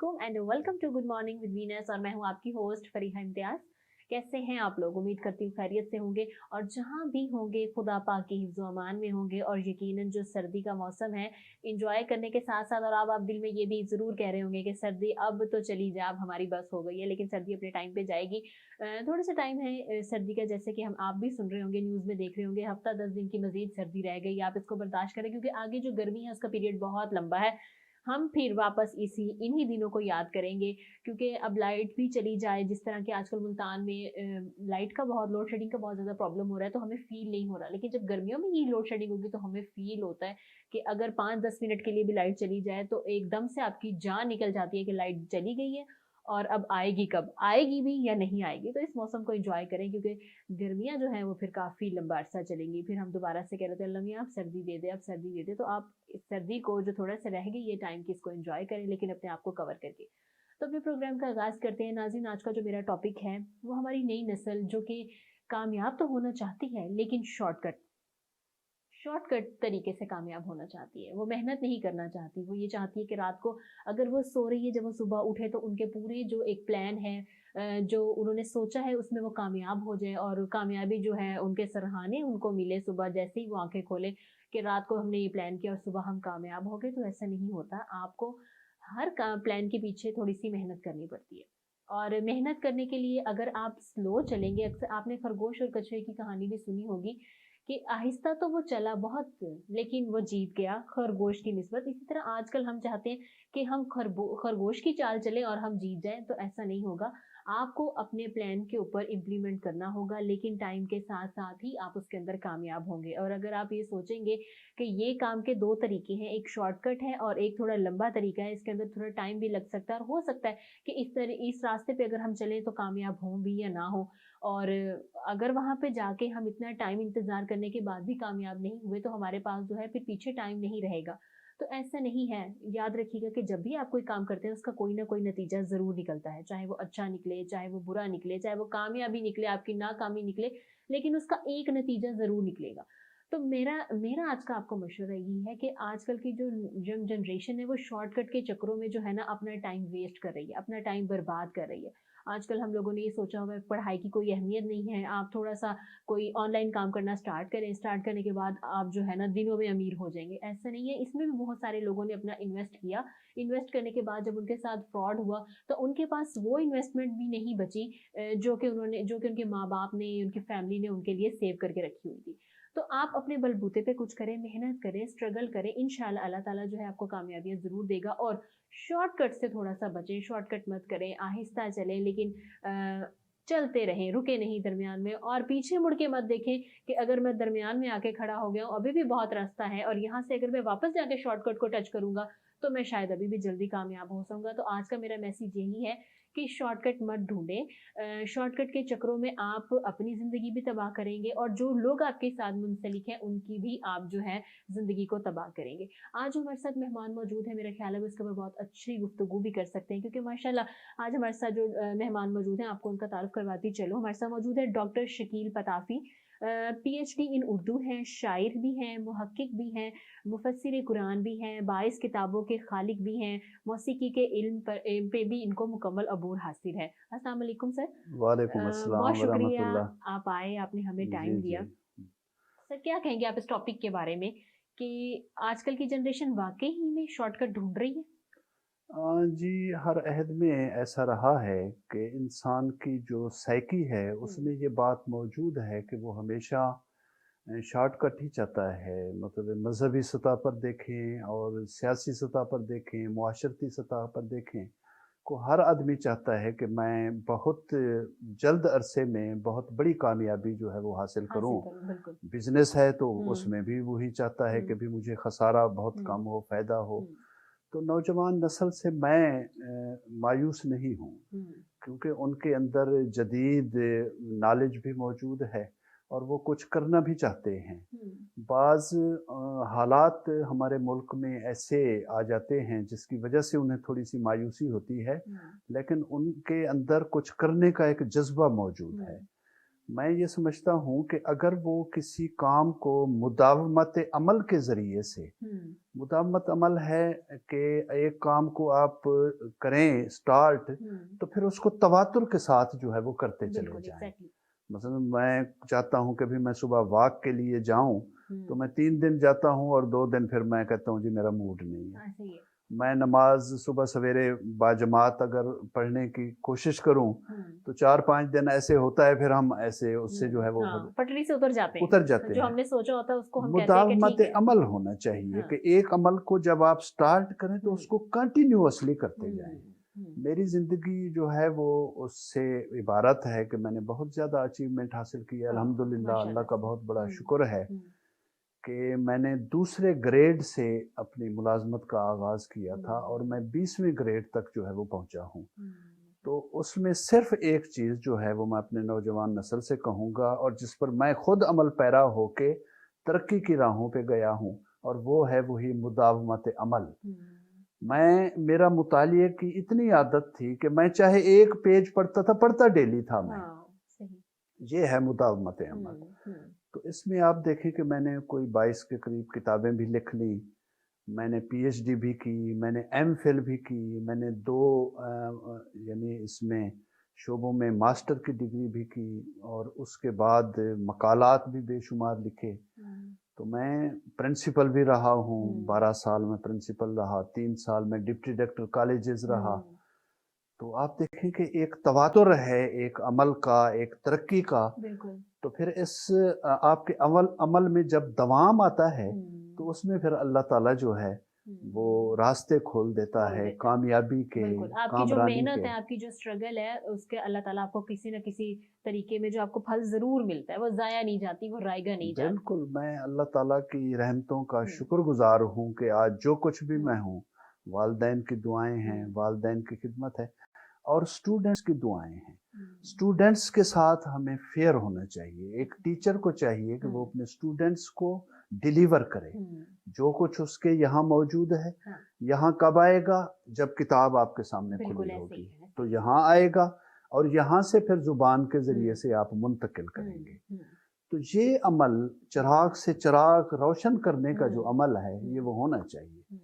वालेकुम and welcome to good morning with Venus. और मैं हूं आपकी होस्ट फरीहा इम्तियाज। कैसे हैं आप लोग? उम्मीद करती हूँ खैरियत से होंगे और जहां भी होंगे खुदा पाक की हिफ्ज़ो अमान में होंगे। और यकीनन जो सर्दी का मौसम है इंजॉय करने के साथ साथ, और अब आप दिल में ये भी ज़रूर कह रहे होंगे कि सर्दी अब तो चली जाए, अब हमारी बस हो गई है। लेकिन सर्दी अपने टाइम पे जाएगी। थोड़ा सा टाइम है सर्दी का, जैसे कि हम आप भी सुन रहे होंगे, न्यूज़ में देख रहे होंगे, हफ्ता 10 दिन की मजीद सर्दी रह गई। आप इसको बर्दाश्त करें क्योंकि आगे जो गर्मी है उसका पीरियड बहुत लंबा है। हम फिर वापस इन्हीं दिनों को याद करेंगे क्योंकि अब लाइट भी चली जाए, जिस तरह के आजकल मुल्तान में लाइट का बहुत, लोड शेडिंग का बहुत ज़्यादा प्रॉब्लम हो रहा है, तो हमें फील नहीं हो रहा। लेकिन जब गर्मियों में ये लोड शेडिंग होगी तो हमें फील होता है कि अगर 5-10 मिनट के लिए भी लाइट चली जाए तो एकदम से आपकी जान निकल जाती है कि लाइट चली गई है और अब आएगी, कब आएगी भी या नहीं आएगी। तो इस मौसम को एंजॉय करें क्योंकि गर्मियाँ जो हैं वो फिर काफ़ी लंबा अरसा चलेंगी। फिर हम दोबारा से कह रहे थे अल्लाह मियाँ आप सर्दी दे दे, अब सर्दी दे दे। तो आप इस सर्दी को जो थोड़ा सा रह गई ये टाइम की, इसको एंजॉय करें लेकिन अपने आप को कवर करके। तो अपने प्रोग्राम का आगाज़ करते हैं नाज़रीन। आज का जो मेरा टॉपिक है वो हमारी नई नस्ल जो कि कामयाब तो होना चाहती है लेकिन शॉर्टकट तरीके से कामयाब होना चाहती है। वो मेहनत नहीं करना चाहती। वो ये चाहती है कि रात को अगर वो सो रही है, जब वो सुबह उठे तो उनके पूरे जो एक प्लान है, जो उन्होंने सोचा है उसमें वो कामयाब हो जाए और कामयाबी जो है उनके सराहने उनको मिले सुबह जैसे ही वो आंखें खोले कि रात को हमने ये प्लान किया और सुबह हम कामयाब हो गए। तो ऐसा नहीं होता। आपको हर प्लान के पीछे थोड़ी सी मेहनत करनी पड़ती है। और मेहनत करने के लिए अगर आप स्लो चलेंगे, अक्सर आपने खरगोश और कछुए की कहानी भी सुनी होगी कि आहिस्ता तो वो चला बहुत लेकिन वो जीत गया खरगोश की निस्बत। इसी तरह आजकल हम चाहते हैं कि हम खरगोश की चाल चले और हम जीत जाएं, तो ऐसा नहीं होगा। आपको अपने प्लान के ऊपर इम्प्लीमेंट करना होगा लेकिन टाइम के साथ साथ ही आप उसके अंदर कामयाब होंगे। और अगर आप ये सोचेंगे कि ये काम के दो तरीके हैं, एक शॉर्टकट है और एक थोड़ा लंबा तरीका है, इसके अंदर थोड़ा टाइम भी लग सकता है और हो सकता है कि इस रास्ते पे अगर हम चलें तो कामयाब हों भी या ना हो। और अगर वहाँ पे जाके हम इतना टाइम इंतज़ार करने के बाद भी कामयाब नहीं हुए तो हमारे पास जो है फिर पीछे टाइम नहीं रहेगा। तो ऐसा नहीं है। याद रखिएगा कि जब भी आप कोई काम करते हैं उसका कोई ना कोई नतीजा ज़रूर निकलता है, चाहे वो अच्छा निकले, चाहे वो बुरा निकले, चाहे वो कामयाबी निकले, आपकी नाकामी निकले, लेकिन उसका एक नतीजा ज़रूर निकलेगा। तो मेरा मेरा आज का आपको मशवरा यही है कि आजकल की जो यंग जनरेशन है वो शॉर्टकट के चक्करों में जो है ना अपना टाइम वेस्ट कर रही है, अपना टाइम बर्बाद कर रही है। आजकल हम लोगों ने ये सोचा हुआ है पढ़ाई की कोई अहमियत नहीं है, आप थोड़ा-सा कोई ऑनलाइन काम करना स्टार्ट करें, स्टार्ट करने के बाद आप जो है ना दिनों में अमीर हो जाएँगे। ऐसा नहीं है, इसमें भी बहुत सारे लोगों ने अपना इन्वेस्ट किया। इन्वेस्ट करने के बाद जब उनके साथ फ्रॉड हुआ, तो उनके पास वो इन्वेस्टमेंट भी नहीं बची जो कि उनके माँ-बाप ने, उनकी फैमिली ने उनके लिए सेव करके रखी हुई थी। तो आप अपने बलबूते पे कुछ करें, मेहनत करें, स्ट्रगल करें, इंशाल्लाह अल्लाह ताला जो है आपको कामयाबियाँ ज़रूर देगा। और शॉर्टकट से थोड़ा-सा बचें, शॉर्टकट मत करें, आहिस्ता चलें लेकिन चलते रहें, रुके नहीं दरमियान में। और पीछे मुड़ के मत देखें कि अगर मैं दरमियान में आके खड़ा हो गया हूँ, अभी भी बहुत रास्ता है और यहाँ से अगर मैं वापस जाके शॉर्टकट को टच करूँगा, तो मैं शायद अभी भी जल्दी कामयाब हो जाऊँगा। तो आज का मेरा मैसेज यही है कि शॉर्टकट मत ढूँढें। शॉर्टकट के चक्करों में आप अपनी ज़िंदगी भी तबाह करेंगे और जो लोग आपके साथ मुंसलिक हैं, उनकी भी आप जो है ज़िंदगी को तबाह करेंगे। आज जो हमारे साथ मेहमान मौजूद है, मेरा ख्याल है वो इसके ऊपर बहुत अच्छी गुफ्तगू भी कर सकते हैं क्योंकि माशाल्लाह आज हमारे साथ जो मेहमान मौजूद हैं, आपको उनका तारुफ करवाती चलूँ। हमारे साथ मौजूद है doctor Shakeel Patafi, PhD in Urdu हैं, शायर भी हैं, मुहक्किक भी हैं, मुफस्सिर कुरान भी हैं, 22 किताबों के खालिक भी हैं, मौसीकी के इल्म पे भी इनको मुकम्मल अबूर हासिल है। अस्सलाम वालेकुम सर। वालेकुम बहुत अस्सलाम शुक्रिया वरहमतुल्लाह। आप आए, आपने हमें जी टाइम जी। दिया। सर क्या कहेंगे आप इस टॉपिक के बारे में कि आजकल की जनरेशन वाक़ई ही में शॉर्टकट ढूँढ रही है? जी, हर अहद में ऐसा रहा है कि इंसान की जो साइकी है हुँ, उसमें ये बात मौजूद है कि वो हमेशा शॉर्टकट ही चाहता है। मतलब मज़हबी सतह पर देखें और सियासी सतह पर देखें, मुआशरती सतह पर देखें, को हर आदमी चाहता है कि मैं बहुत जल्द अरसे में बहुत बड़ी कामयाबी जो है वो हासिल हासिल करूँ। करूँ, बिल्कुल। बिज़नेस है तो हुँ, उसमें भी वही चाहता है कि हुँ, भी मुझे खसारा बहुत हुँ, कम हो, फ़ायदा हो। हुँ, तो नौजवान नस्ल से मैं मायूस नहीं हूँ, हुँ, क्योंकि उनके अंदर जदीद नॉलेज भी मौजूद है और वो कुछ करना भी चाहते हैं। हुँ, बाज़ हालात हमारे मुल्क में ऐसे आ जाते हैं जिसकी वजह से उन्हें थोड़ी-सी मायूसी होती है, हुँ, लेकिन उनके अंदर कुछ करने का एक जज़्बा मौजूद है। हुँ, मैं ये समझता हूँ कि अगर वो किसी काम को मुदावमत अमल के ज़रिए से, हम्म। मुदावमत अमल है कि एक काम को आप करें स्टार्ट, तो फिर उसको तवातुर के साथ जो है वो करते चले बिल्कुल जाएं। एग्जैक्टली। मसलन मैं चाहता हूँ कि भी मैं सुबह वॉक के लिए जाऊँ, तो मैं 3 दिन जाता हूँ और 2 दिन फिर मैं कहता हूँ जी मेरा मूड नहीं है। ऐसे ही है। मैं नमाज सुबह सवेरे बाजमात अगर पढ़ने की कोशिश करूँ, तो 4-5 दिन ऐसे होता है, फिर हम ऐसे उससे जो है वो हाँ, पटरी से उतर जाते हैं। उतर जाते जो हैं। हमने सोचा होता है उसको हम कहते हैं कि मुदावमत ठीक है। अमल होना चाहिए हाँ। कि एक अमल को जब आप स्टार्ट करें तो उसको कंटिन्यूअसली करते हम्म, जाएं। हम्म, मेरी ज़िंदगी जो है वो उससे इबारत है कि मैंने बहुत ज़्यादा अचीवमेंट हासिल की है, हाँ, अल्हम्दुलिल्लाह, अल्लाह माशाल्लाह का से। बहुत बड़ा हम्म, शुक्र है हम्म, कि मैंने दूसरे ग्रेड से अपनी मुलाजमत का आगाज़ किया था और मैं हम्म, 20वीं ग्रेड तक जो है वो पहुंचा हूँ। हम्म, तो उसमें सिर्फ एक चीज़ जो है वो मैं अपने नौजवान नस्ल से कहूँगा और जिस पर मैं खुद अमल पैरा होके तरक्की की राहों पे गया हूँ, और वो है वही मुदावमत अमल। हम्म, मेरा मुतालिए की इतनी आदत थी कि मैं चाहे एक पेज पढ़ता था, पढ़ता डेली था मैं। हाँ सही। ये है मुदावमत अमल। हम्म, तो इसमें आप देखें कि मैंने कोई 22 के करीब किताबें भी लिख ली, मैंने पीएचडी भी की, मैंने एमफिल भी की, मैंने 2 यानी इसमें शोबों में मास्टर की डिग्री भी की और उसके बाद मकालात भी बेशुमार लिखे। हम्म, तो मैं प्रिंसिपल भी रहा हूँ, हम्म, 12 साल में प्रिंसिपल रहा, 3 साल में डिप्टी डायरेक्टर कॉलेजेस रहा। हम्म, तो आप देखें कि एक तवातुर है एक अमल का, एक तरक्की का। बिल्कुल। तो फिर इस आपके अमल अमल में जब दवाम आता है, तो हम्म, उसमें फिर अल्लाह ताला जो है वो हम्म, रास्ते खोल देता खोल है देता है। कामयाबी के, बिल्कुल, आपकी जो कामरानी मेहनत के। है, आपकी जो स्ट्रगल है, उसके अल्लाह ताला आपको किसी न किसी तरीके में जो आपको फल ज़रूर मिलता है, वो ज़ाया नहीं जाती, वो रायगा नहीं जाती। बिल्कुल, मैं अल्लाह ताला की रहमतों का हुँ, शुक्रगुज़ार हूँ कि आज जो कुछ भी हुँ, मैं हूँ, वालिदैन की दुआएँ हैं, हुँ, वालिदैन की खिदमत है और स्टूडेंट्स की दुआएँ हैं। हुँ, स्टूडेंट्स के साथ हमें फेयर होना चाहिए। एक हुँ, टीचर को चाहिए कि वो हुँ, अपने स्टूडेंट्स को डिलीवर करे। हुँ, जो कुछ उसके यहाँ मौजूद है, हाँ, यहाँ कब आएगा? जब किताब आपके सामने खुली बिल्कुल ऐसे ही होगी, है, ऐसे तो ही है। यहाँ आएगा और यहाँ से फिर ज़ुबान के ज़रिए हुँ, से आप मुंतकिल हुँ, करेंगे। हुँ, तो ये अमल चिराग से चिराग रोशन करने का जो हुँ, अमल है, ये हुँ, वो होना चाहिए। हुँ,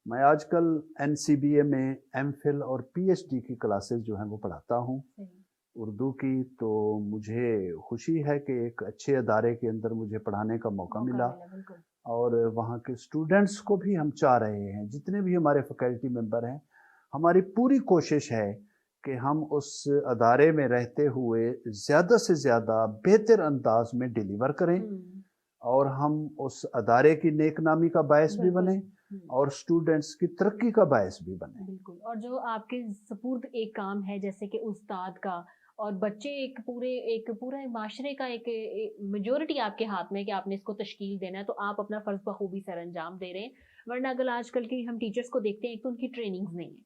मैं आजकल एनसीबीए में एमफिल और पीएचडी की क्लासेस जो हैं वो पढ़ाता हूँ, सही, उर्दू की। तो मुझे खुशी है कि एक अच्छे अदारे के अंदर मुझे पढ़ाने का मौका मौका मिला मिला, बिल्कुल। और वहाँ के स्टूडेंट्स को भी हम चाह रहे हैं, जितने भी हमारे फैकल्टी मेंबर हैं, हमारी पूरी कोशिश है कि हम उस अदारे में रहते हुए ज़्यादा से ज़्यादा बेहतर अंदाज में डिलीवर करें हुँ, और हम उस अदारे की नेक नामी का बायस भी बिल्कुल, बने हुँ। और स्टूडेंट्स की तरक्की का बायस भी बने। बिल्कुल, और जो आपके सुपुर्द एक काम है जैसे कि उस्ताद का, और बच्चे एक पूरा माशरे का एक मेजॉरिटी आपके हाथ में है कि आपने इसको तश्कील देना है, तो आप अपना फ़र्ज़ बखूबी सरअंजाम दे रहे हैं। वरना अगर आजकल की हम टीचर्स को देखते हैं, एक तो उनकी ट्रेनिंग्स नहीं है।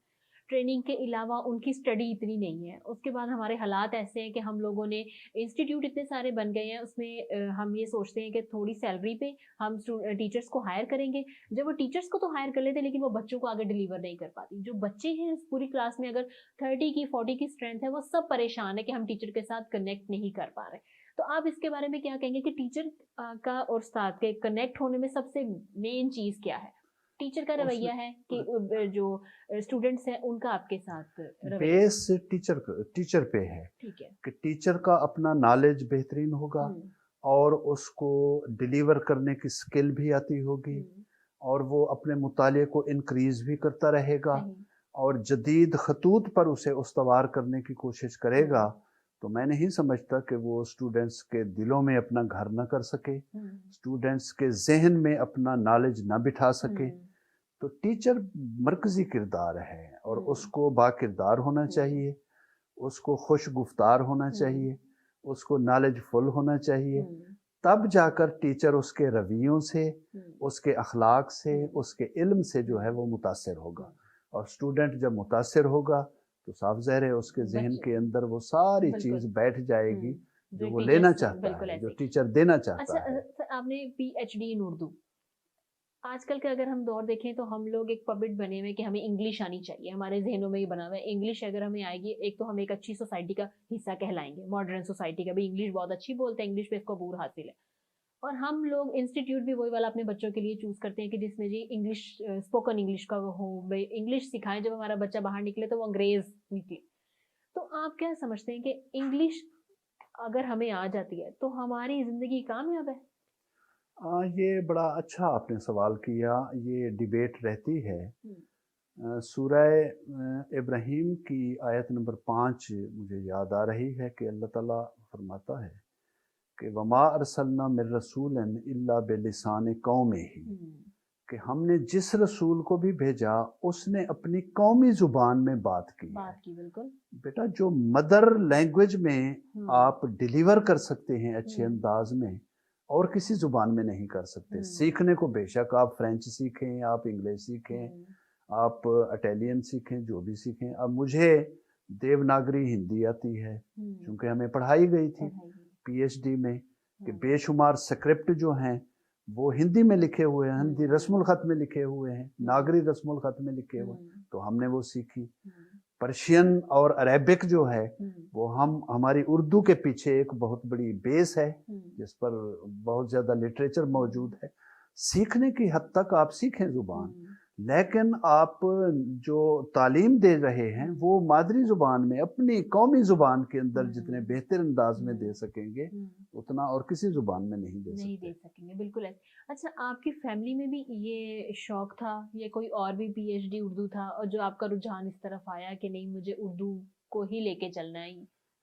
ट्रेनिंग के अलावा उनकी स्टडी इतनी नहीं है। उसके बाद हमारे हालात ऐसे हैं कि हम लोगों ने इंस्टीट्यूट इतने सारे बन गए हैं, उसमें हम ये सोचते हैं कि थोड़ी सैलरी पे हम टीचर्स को हायर करेंगे। जब वो टीचर्स को तो हायर कर लेते हैं, लेकिन वो बच्चों को आगे डिलीवर नहीं कर पाती। जो बच्चे हैं इस पूरी क्लास में, अगर 30 की 40 की स्ट्रेंथ है, वो सब परेशान है कि हम टीचर के साथ कनेक्ट नहीं कर पा रहे। तो आप इसके बारे में क्या कहेंगे कि टीचर का और उस्ताद के कनेक्ट होने में सबसे मेन चीज क्या है? टीचर का उस रवैया है कि जो स्टूडेंट्स हैं उनका आपके साथ रवैया? बेस टीचर पे है ठीक है। कि टीचर का अपना नॉलेज बेहतरीन होगा हम्म, और उसको डिलीवर करने की स्किल भी आती होगी हम्म, और वो अपने मुताले को इंक्रीज़ भी करता रहेगा सही। और जदीद खतूत पर उसे उस्तवार करने की कोशिश करेगा। हम्म, तो मैं नहीं समझता कि वो स्टूडेंट्स के दिलों में अपना घर न कर सके, हम्म, स्टूडेंट्स के ज़हन में अपना नॉलेज न बिठा सके। हम्म, तो टीचर मरकज़ी किरदार है और हम्म, उसको बाकिरदार होना हम्म, चाहिए, उसको खुश गुफ्तार होना हम्म, चाहिए, उसको नॉलेजफुल होना चाहिए। हम्म, तब जाकर टीचर उसके रवैयों से, हम्म, उसके अखलाक से, हम्म, उसके इल्म से जो है हम्म, वो मुतासिर होगा हम्म, और स्टूडेंट जब मुतासिर होगा तो साफ ज़ाहिर है उसके ज़हन बच्चे, के अंदर वो सारी बिल्कुल। चीज़ बैठ जाएगी हुँ, जो जो वो लेना टीचर्स चाहता बिल्कुल है, जो ऐसे ही। टीचर देना अच्छा, चाहता है। सर आपने पीएचडी इन उर्दू, آج کل کا اگر ہم دور دیکھیں تو ہم لوگ ایک پبلٹ بنے ہوئے کہ ہمیں انگلش آنی چاہیے، ہمارے ذہنوں میں یہ بنا ہوا ہے انگلش اگر ہمیں آئے گی ایک تو ہم ایک اچھی سوسائٹی کا حصہ کہلائیں گے، ماڈرن سوسائٹی کا بھی انگلش بہت اچھی بولتے ہیں، انگلش پہ اس کو عبور حاصل ہے، اور ہم لوگ انسٹیٹیوٹ بھی وہی والا اپنے بچوں کے لیے چوز کرتے ہیں کہ جس میں جی انگلش اسپوکن انگلش کا ہو، انگلش سکھائیں، جب ہمارا بچہ باہر نکلے تو وہ انگریز نکلے۔ تو آپ کیا سمجھتے ہیں کہ انگلش اگر ہمیں آ جاتی ہے تو ہماری زندگی کامیاب ہے؟ یہ بڑا اچھا آپ نے سوال کیا، یہ ڈیبیٹ رہتی ہے۔ سورہ ابراہیم کی آیت نمبر 5 مجھے یاد آ رہی ہے کہ اللہ تعالیٰ فرماتا ہے کہ وما ارسلنا من رسول الا بلسان قومہ، کہ ہم نے جس رسول کو بھی بھیجا اس نے اپنی قومی زبان میں بات کی۔ بالکل بیٹا جو مدر لینگویج میں آپ ڈیلیور کر سکتے ہیں اچھے انداز میں، اور کسی زبان میں نہیں کر سکتے۔ سیکھنے کو بے شک آپ فرینچ سیکھیں، آپ انگلش سیکھیں، آپ اٹیلین سیکھیں، جو بھی سیکھیں۔ اب مجھے دیوناگری ہندی آتی ہے چونکہ ہمیں پڑھائی گئی تھی پی ایچ ڈی میں، کہ بے شمار سکرپٹ جو ہیں وہ ہندی میں لکھے ہوئے ہیں، ہندی رسم الخط میں لکھے ہوئے ہیں، ناگری رسم الخط میں لکھے ہوئے ہیں، تو ہم نے وہ سیکھی۔ پرشین اور عربک جو ہے وہ ہماری اردو کے پیچھے ایک بہت بڑی بیس ہے جس پر بہت زیادہ لٹریچر موجود ہے۔ سیکھنے کی حد تک آپ سیکھیں زبان، لیکن آپ جو تعلیم دے رہے ہیں وہ مادری زبان میں، اپنی قومی زبان کے اندر جتنے بہتر انداز میں دے سکیں گے اتنا اور کسی زبان میں نہیں دے سکیں گے۔ بالکل ہے۔ اچھا، آپ کی فیملی میں بھی یہ شوق تھا یا کوئی اور بھی پی ایچ ڈی اردو تھا اور جو آپ کا رجحان اس طرف آیا کہ نہیں مجھے اردو کو ہی لے کے چلنا ہے؟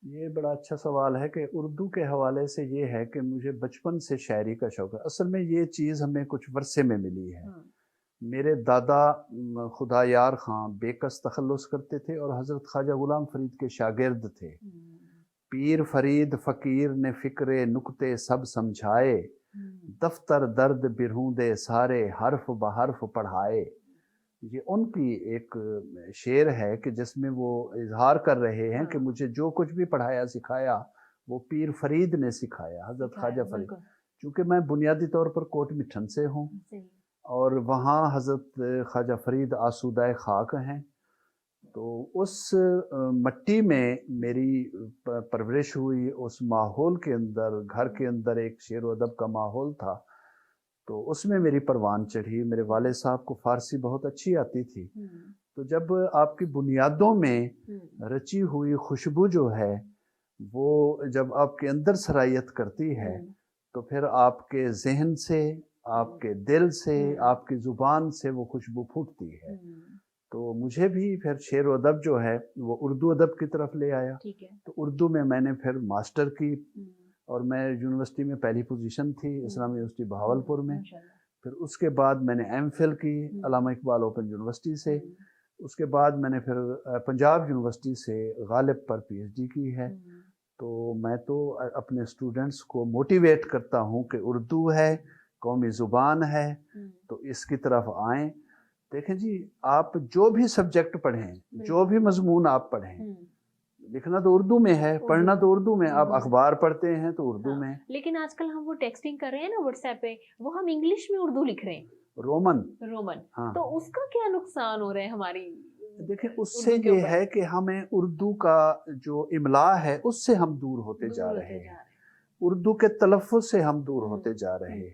یہ بڑا اچھا سوال ہے کہ اردو کے حوالے سے یہ ہے کہ مجھے بچپن سے شاعری کا شوق ہے۔ اصل میں یہ چیز ہمیں کچھ ورثے میں ملی ہے۔ میرے دادا خدا یار خان بے کس تخلص کرتے تھے اور حضرت خواجہ غلام فرید کے شاگرد تھے۔ پیر فرید فقیر نے فکر نکتے سب سمجھائے، دفتر درد برہوندے سارے حرف بحرف پڑھائے۔ یہ ان کی ایک شعر ہے کہ جس میں وہ اظہار کر رہے ہیں کہ مجھے جو کچھ بھی پڑھایا سکھایا وہ پیر فرید نے سکھایا، حضرت خواجہ فرید۔ چونکہ میں بنیادی طور پر کوٹ مٹھن سے ہوں اور وہاں حضرت خواجہ فرید آسودہ خاک ہیں، تو اس مٹی میں میری پرورش ہوئی، اس ماحول کے اندر، گھر کے اندر ایک شعر و ادب کا ماحول تھا، تو اس میں میری پروان چڑھی۔ میرے والد صاحب کو فارسی بہت اچھی آتی تھی، تو جب آپ کی بنیادوں میں رچی ہوئی خوشبو جو ہے وہ جب آپ کے اندر سرایت کرتی ہے تو پھر آپ کے ذہن سے، آپ کے دل سے، آپ کی زبان سے وہ خوشبو پھوٹتی ہے۔ تو مجھے بھی پھر شعر و ادب جو ہے وہ اردو ادب کی طرف لے آیا، تو اردو میں نے پھر ماسٹر کی، اور میں یونیورسٹی میں پہلی پوزیشن تھی اسلامی یونیورسٹی بہاولپور میں۔ پھر اس کے بعد میں نے ایم فل کی علامہ اقبال اوپن یونیورسٹی سے، اس کے بعد میں نے پھر پنجاب یونیورسٹی سے غالب پر پی ایچ ڈی کی ہے۔ تو میں تو اپنے اسٹوڈنٹس کو موٹیویٹ کرتا ہوں کہ اردو ہے، قومی زبان ہے، تو اس کی طرف آئیں۔ دیکھیں جی، آپ جو بھی سبجیکٹ پڑھیں، جو بھی مضمون آپ پڑھیں، لکھنا تو اردو میں ہے، پڑھنا تو اردو میں، آپ اخبار پڑھتے ہیں تو اردو میں۔ لیکن آج کل ہم وہ ٹیکسٹنگ کر رہے ہیں نا واٹس ایپ پہ، وہ ہم انگلش میں اردو لکھ رہے ہیں، رومن۔ تو اس کا کیا نقصان ہو رہا ہے ہماری؟ دیکھیں اس سے یہ ہے کہ ہمیں اردو کا جو املا ہے اس سے ہم دور ہوتے جا رہے ہیں، اردو کے تلفظ سے ہم دور ہوتے جا رہے ہیں۔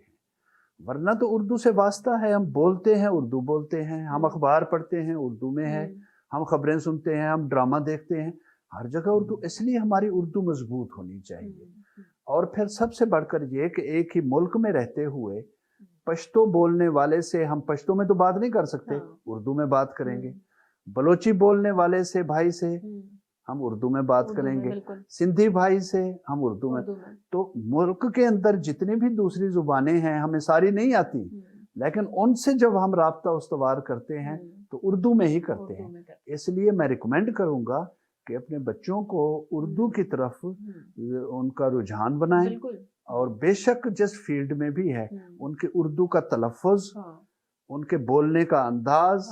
ورنہ تو اردو سے واسطہ ہے، ہم بولتے ہیں اردو بولتے ہیں، ہم اخبار پڑھتے ہیں اردو میں ہے، ہم خبریں سنتے ہیں، ہم ڈرامہ دیکھتے ہیں، ہر جگہ اردو۔ اس لیے ہماری اردو مضبوط ہونی چاہیے۔ اور پھر سب سے بڑھ کر یہ کہ ایک ہی ملک میں رہتے ہوئے پشتو بولنے والے سے ہم پشتو میں تو بات نہیں کر سکتے، اردو میں بات کریں گے۔ بلوچی بولنے والے سے، بھائی سے، ہم اردو میں بات کریں گے، سندھی بھائی سے ہم اردو میں۔ تو ملک کے اندر جتنی بھی دوسری زبانیں ہیں ہمیں ساری نہیں آتی، لیکن ان سے جب ہم رابطہ استوار کرتے ہیں تو اردو میں ہی کرتے ہیں۔ اس لیے میں ریکمینڈ کروں گا کہ اپنے بچوں کو اردو کی طرف ان کا رجحان بنائیں، اور بے شک جس فیلڈ میں بھی ہے ان کے اردو کا تلفظ، ان کے بولنے کا انداز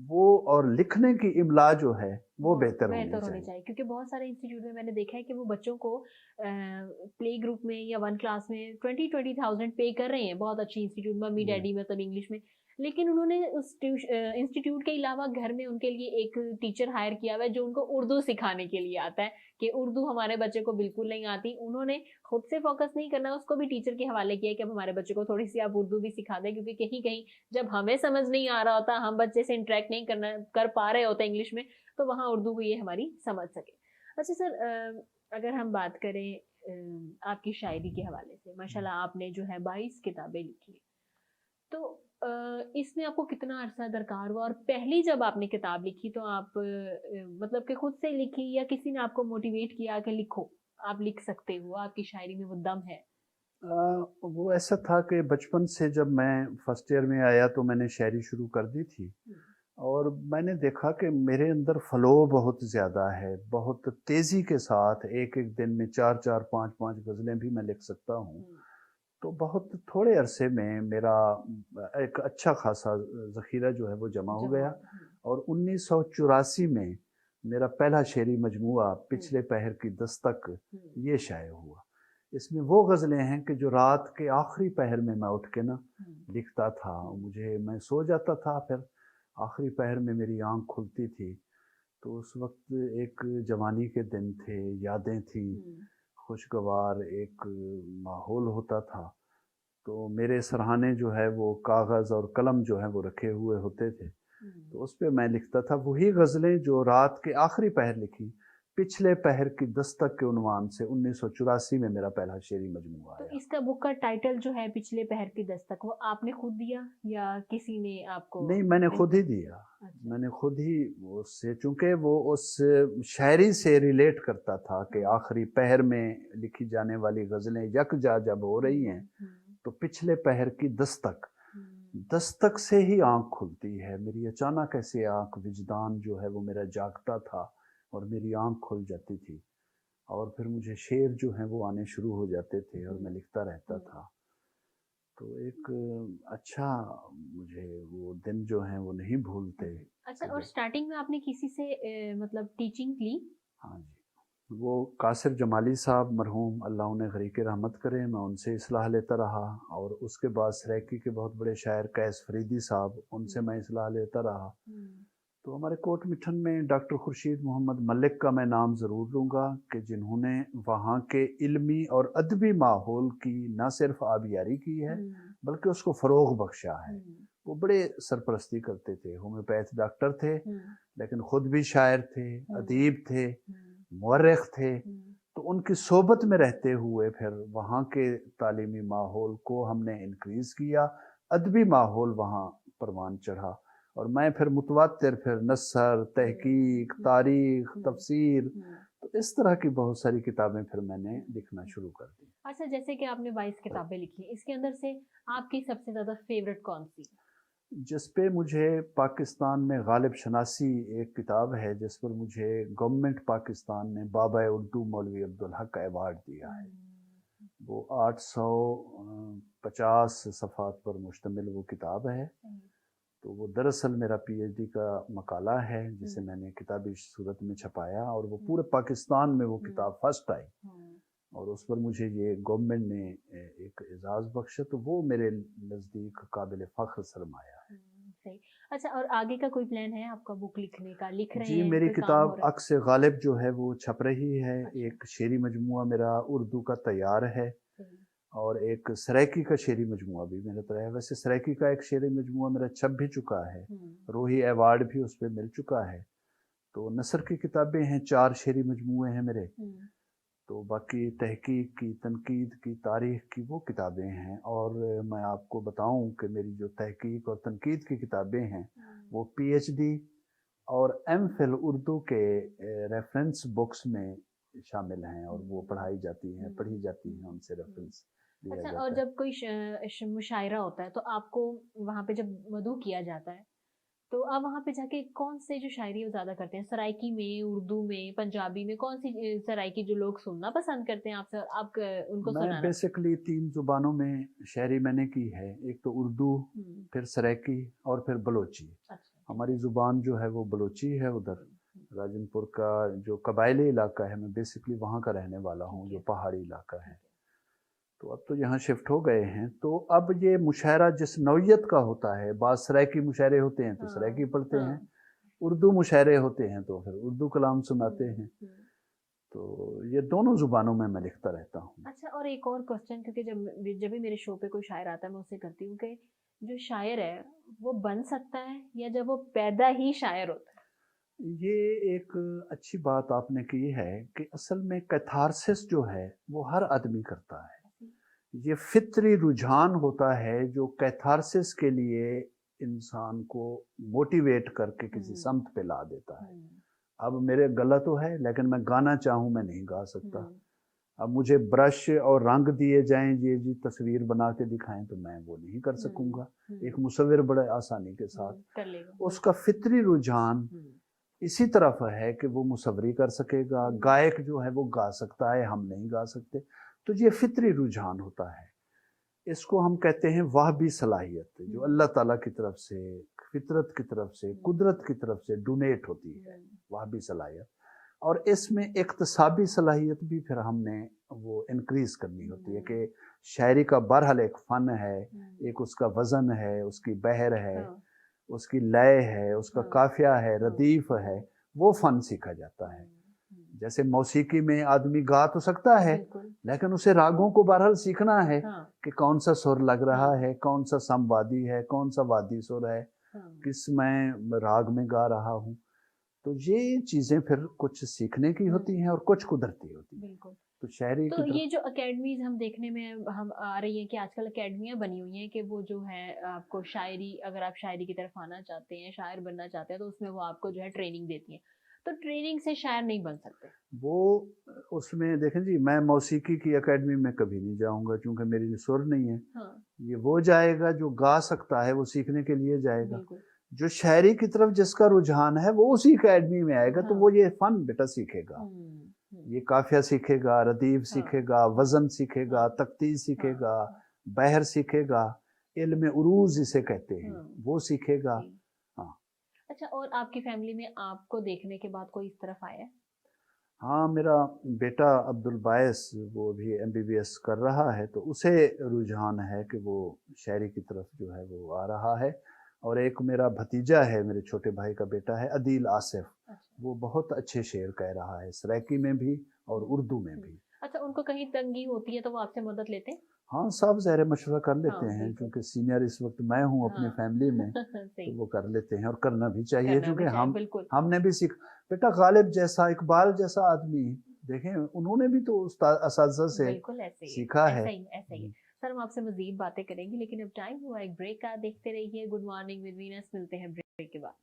وہ، اور لکھنے کی املا جو ہے وہ بہتر ہونے ہونی چاہیے۔ चाहिए, क्योंकि बहुत सारे इंस्टीट्यूट में मैंने देखा है कि वो बच्चों को प्ले ग्रुप में या वन क्लास में 20,000 पे कर रहे हैं, बहुत अच्छी इंस्टीट्यूट, मम्मी जी। डैडी मतलब इंग्लिश में, लेकिन उन्होंने उस इंस्टीट्यूट के अलावा घर में उनके लिए एक टीचर हायर किया हुआ है जो उनको उर्दू सिखाने के लिए आता है, कि उर्दू हमारे बच्चे को बिल्कुल नहीं आती। उन्होंने खुद से फोकस नहीं करना, उसको भी टीचर के हवाले किया कि अब हमारे बच्चे को थोड़ी सी आप उर्दू भी सिखा दें, क्योंकि कहीं कहीं जब हमें समझ नहीं आ रहा होता, हम बच्चे से इंटरेक्ट नहीं कर पा रहे होते इंग्लिश में, तो वहाँ उर्दू को ये हमारी समझ सके। अच्छा सर, अगर हम बात करें आपकी शायरी के हवाले से, माशाल्लाह आपने जो है 22 किताबें लिखी हैं, तो इसमें आपको कितना अरसा दरकार हुआ, और पहली जब आपने किताब लिखी तो आप मतलब कि खुद से लिखी या किसी ने आपको मोटिवेट किया कि लिखो, आप लिख सकते हो, आपकी शायरी में वो दम है? वो ऐसा था कि बचपन से जब मैं फर्स्ट ईयर में आया तो मैंने शायरी शुरू कर दी थी, और मैंने देखा कि मेरे अंदर फ़्लो बहुत ज़्यादा है, बहुत तेज़ी के साथ एक-एक दिन में 4-4 5-5 गज़लें भी मैं लिख सकता हूँ। तो बहुत थोड़े अरसे में मेरा एक अच्छा खासा ज़ख़ीरा जो है वो जमा हो गया, और 1984 में मेरा पहला शेरी मजमूआ पिछले पहर की दस्तक ये शाये हुआ। इसमें वो गज़लें हैं कि जो रात के आखिरी पहर में मैं उठ के ना लिखता था। मैं सो जाता था, फिर आखिरी पहर में मेरी आँख खुलती थी, तो उस वक्त एक जवानी के दिन थे, यादें थी, खुशगवार एक माहौल होता था। तो मेरे सरहाने जो है वो कागज़ और कलम जो है वो रखे हुए होते थे, तो उस पे मैं लिखता था वही गज़लें जो रात के आखिरी पहर लिखी, पिछले पहर की दस्तक के उन्वान से 1984 में मेरा पहला शेरी मजमूआ तो आया। इसका बुक का टाइटल जो है पिछले पहर की दस्तक, वो आपने खुद दिया या किसी ने आपको? नहीं, मैंने खुद ही दिया। अच्छा। मैंने खुद ही उससे, चूँकि वो उस शायरी से रिलेट करता था कि आखिरी पहर में लिखी जाने वाली गज़लें यकजा जब हो रही हैं, तो पिछले पहर की दस्तक से ही आँख खुलती है मेरी। अचानक ऐसे आँख, विजदान जो है वो मेरा जागता था और मेरी आँख खुल जाती थी, और फिर मुझे शेर जो हैं वो आने शुरू हो जाते थे और मैं लिखता रहता था। तो एक अच्छा, मुझे वो दिन जो हैं वो नहीं भूलते। अच्छा, और स्टार्टिंग में आपने किसी से मतलब टीचिंग ली? हाँ जी, वो कासिर जमाली साहब मरहूम, अल्लाह उन्हें गरीक़ रहमत करे, मैं उनसे इस्लाह लेता रहा, और उसके बाद सराइकी के बहुत बड़े शायर कैस फरीदी साहब, उनसे मैं इस्लाह लेता रहा। तो हमारे कोट मिठन में डॉक्टर खुर्शीद मोहम्मद मलिक का मैं नाम ज़रूर लूँगा, कि जिन्होंने वहाँ के इल्मी और अदबी माहौल की न सिर्फ आबियारी की है बल्कि उसको फ़रोग़ बख्शा है। वो बड़े सरपरस्ती करते थे, होम्योपैथ डॉक्टर थे, लेकिन ख़ुद भी शायर थे, अदीब थे, मुअर्रिख़ थे। तो उनकी सोबत में रहते हुए फिर वहाँ के तालीमी माहौल को हमने इनक्रीज़ किया, अदबी माहौल वहाँ परवान चढ़ा, और मैं फिर मुतवातिर फिर नस्र, तहकीक, तारीख़, तफसीर, तो इस तरह की बहुत सारी किताबें फिर मैंने लिखना शुरू कर दी। अच्छा, जैसे कि आपने 22 किताबें लिखी, इसके अंदर से आपकी सबसे ज़्यादा फेवरेट कौन सी? जिस पे मुझे पाकिस्तान में गालिब शनासी एक किताब है, जिस पर मुझे गवर्नमेंट पाकिस्तान ने बाबा उर्दू मौलवी अब्दुल हक अवार्ड दिया है। वो 850 सफ़ात पर मुश्तमिल वो किताब है। तो वो दरअसल मेरा पीएचडी का मकाला है, जिसे मैंने किताबी सूरत में छपाया, और वो पूरे पाकिस्तान में वो किताब फर्स्ट आई, और उस पर मुझे ये गवर्नमेंट ने एक एजाज़ बख्शा, तो वो मेरे नज़दीक काबिल फ़ख्र सरमाया है। सही। अच्छा, और आगे का कोई प्लान है आपका बुक लिखने का? लिख रहे जी, हैं, मेरी कोई काम हो किताब रहा है? अक्स गालिब जो है वो छप रही है। अच्छा। एक शेरी मजमूआ मेरा उर्दू का तैयार है, सही। और एक सराइकी का शेरी मजमूआ भी मेरा तैयार है। वैसे सराइकी का एक शेरी मजमूआ मेरा छप भी चुका है, रूही अवार्ड भी उस पे मिल चुका है। तो नसर की किताबें हैं, 4 शेरी मजमूए हैं मेरे। तो बाकी तहकीक की, तनकीद की, तारीख़ की वो किताबें हैं। और मैं आपको बताऊं कि मेरी जो तहकीक और तनकीद की किताबें हैं वो पीएचडी और एमफिल उर्दू के रेफरेंस बुक्स में शामिल हैं, और वो पढ़ाई जाती हैं, पढ़ी जाती हैं, उनसे रेफरेंस लिया अच्छा, जाता और है। जब कोई मुशायरा होता है तो आपको वहाँ पे जब मदऊ किया जाता है, तो आप वहाँ पे जाके कौन से जो शायरी वो ज़्यादा करते हैं? सराइकी में, उर्दू में, पंजाबी में, कौन सी सराइकी जो लोग सुनना पसंद करते हैं आपसे, और आप उनको मैं सुनाना? बेसिकली 3 ज़ुबानों में शायरी मैंने की है। एक तो उर्दू, फिर सराइकी और फिर बलोची। अच्छा। हमारी ज़ुबान जो है वो बलोची है उधर, राजनपुर का जो कबायली इलाका है, मैं बेसिकली वहाँ का रहने वाला हूँ, ठीक जो है। पहाड़ी इलाका है। तो अब तो यहाँ शिफ्ट हो गए हैं, तो अब ये मुशायरा जिस नौइयत का होता है, बाद सराइकी मुशायरे होते हैं तो सराइकी हाँ, पढ़ते हैं, हाँ। उर्दू मुशायरे होते हैं तो फिर उर्दू कलाम सुनाते हुँ, हैं। हुँ। तो ये दोनों ज़ुबानों में मैं लिखता रहता हूँ। अच्छा, और एक और क्वेश्चन, क्योंकि जब भी मेरे शो पे कोई शायर आता है मैं उससे करती हूँ कि जो शायर है वो बन सकता है या जब वो पैदा ही शायर होता है? ये एक अच्छी बात आपने की है कि असल में कैथारसिस जो है वो हर आदमी करता है। ये फितरी रुझान होता है जो कैथारसिस के लिए इंसान को मोटिवेट करके किसी हुँ, समत पे ला देता है। हुँ, अब मेरे गला तो है, लेकिन मैं गाना चाहूँ मैं नहीं गा सकता। हुँ, अब मुझे ब्रश और रंग दिए जाएं, ये जी तस्वीर बना के दिखाएं, तो मैं वो नहीं कर हुँ, सकूंगा। एक हुँ, मुसव्विर बड़े आसानी के साथ कर लेगा, उसका बिल्कुल। फितरी रुझान हुँ, इसी तरफ है कि वो मुसव्वरी कर सकेगा, हुँ, गायक जो है वो गा सकता है, हम नहीं गा सकते। तो ये फितरी रुझान होता है। इसको हम कहते हैं वाहबी सलाहियत, जो हुँ, अल्लाह ताला की तरफ से, फितरत की तरफ से, हुँ, कुदरत की तरफ से डोनेट होती है, हुँ, वाहबी सलाहियत। और इसमें इक्तसाबी सलाहियत भी फिर हमने वो इंक्रीज़ करनी होती है हुँ, कि शायरी का बहरहाल एक फ़न है, हुँ, एक उसका वज़न है, उसकी बहर है, हाँ, उसकी लय है, उसका हाँ, काफ़िया है, हाँ, रदीफ़ है, हाँ, वो फ़न सीखा जाता है। हुँ, हुँ, जैसे मौसीकी में आदमी गा तो सकता है, बिल्कुल, लेकिन उसे रागों को बहरहाल सीखना है हाँ, कि कौन सा सुर लग रहा हाँ, है, कौन सा समवादी है, कौन सा वादी सुर है, हाँ, किस मैं राग में गा रहा हूँ। तो ये चीज़ें फिर कुछ सीखने की हुँ, होती हैं और कुछ कुदरती होती हैं। बिल्कुल। तो शायरी की तो तरफ ये जो अकेडमीज़ हम देखने में हम आ रही हैं कि आजकल अकेडमियाँ बनी हुई हैं कि वो जो है आपको शायरी, अगर आप शायरी की तरफ आना चाहते हैं, शायर बनना चाहते हैं, तो उसमें वो आपको जो है ट्रेनिंग देती हैं। तो ट्रेनिंग से शायर नहीं बन सकते। वो उसमें देखें जी, मैं मौसीकी की अकेडमी में कभी नहीं जाऊँगा क्योंकि मेरी सुर नहीं है। हाँ, ये वो जाएगा जो गा सकता है, वो सीखने के लिए जाएगा। बिल्कुल। जो शायरी की तरफ जिसका रुझान है, वो उसी अकेडमी में आएगा, तो हाँ, वो ये फ़न बेटा सीखेगा। हुँ, हुँ, ये काफ़िया सीखेगा, रदीफ़ हाँ, सीखेगा, हाँ, वज़न सीखेगा, हाँ, तख्तीज़ हाँ, सीखेगा, हाँ, बहर सीखेगा, इल्म उरूज़ जिसे कहते हैं, हाँ, वो सीखेगा। जी। हाँ। अच्छा, और आपकी फैमिली में आपको देखने के बाद कोई इस तरफ आया है? हाँ, मेरा बेटा अब्दुल बाइस वो भी एमबीबीएस कर रहा है, तो उसे रुझान है कि वो शायरी की तरफ जो है वो आ रहा है। और एक मेरा भतीजा है, मेरे छोटे भाई का बेटा है अदील आसिफ, अच्छा। वो बहुत अच्छे शेर कह रहा है, सराइकी में भी और हुँ, उर्दू में हुँ। भी। अच्छा, उनको कहीं तंगी होती है तो वो आपसे मदद लेते हैं? हाँ, सब ज़ाहिर है मशवरा कर लेते हाँ, हैं, बिल्कुल। क्योंकि सीनियर इस वक़्त मैं हूँ अपनी हाँ, फैमिली में, तो सही, वो कर लेते हैं और करना भी चाहिए, करना भी क्योंकि चाहिए, बिल्कुल। हमने भी सीख बेटा गालिब जैसा, इकबाल जैसा आदमी देखें, उन्होंने भी तो उस्ताद असातिज़ा से बिल्कुल ऐसे ही सीखा है, है। ऐसा ही ऐसा ही है। सर, हम आपसे मज़ीद बातें करेंगे, लेकिन अब टाइम हुआ एक ब्रेक का। देखते रहिए गुड मॉर्निंग विद वीनस, मिलते हैं ब्रेक के बाद।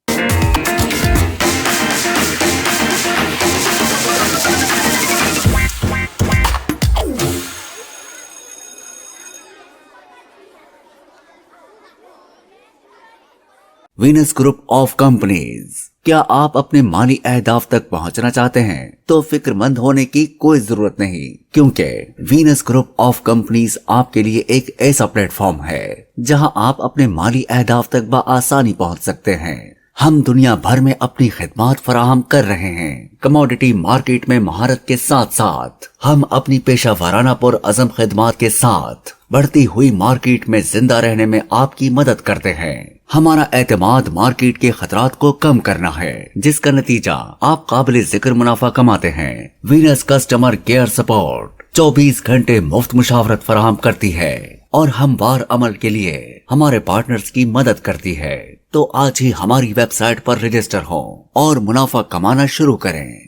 वीनस ग्रुप ऑफ कंपनीज, क्या आप अपने माली अहदाफ तक पहुंचना चाहते हैं? तो फिक्रमंद होने की कोई जरूरत नहीं, क्योंकि वीनस ग्रुप ऑफ कंपनीज आपके लिए एक ऐसा प्लेटफॉर्म है जहां आप अपने माली अहदाफ तक बआसानी पहुंच सकते हैं। हम दुनिया भर में अपनी खिदमात फराहम कर रहे हैं। कमोडिटी मार्केट में महारत के साथ साथ हम अपनी पेशा वाराना पुर अज़म खिदमात के साथ बढ़ती हुई मार्केट में जिंदा रहने में आपकी मदद करते हैं। हमारा एतमाद मार्केट के खतरात को कम करना है, जिसका नतीजा आप काबिल जिक्र मुनाफा कमाते हैं। वीनस कस्टमर केयर सपोर्ट 24 घंटे मुफ्त मुशावरत फराहम करती है और हमवार अमल के लिए हमारे पार्टनर्स की मदद करती है। तो आज ही हमारी वेबसाइट पर रजिस्टर हों और मुनाफा कमाना शुरू करें।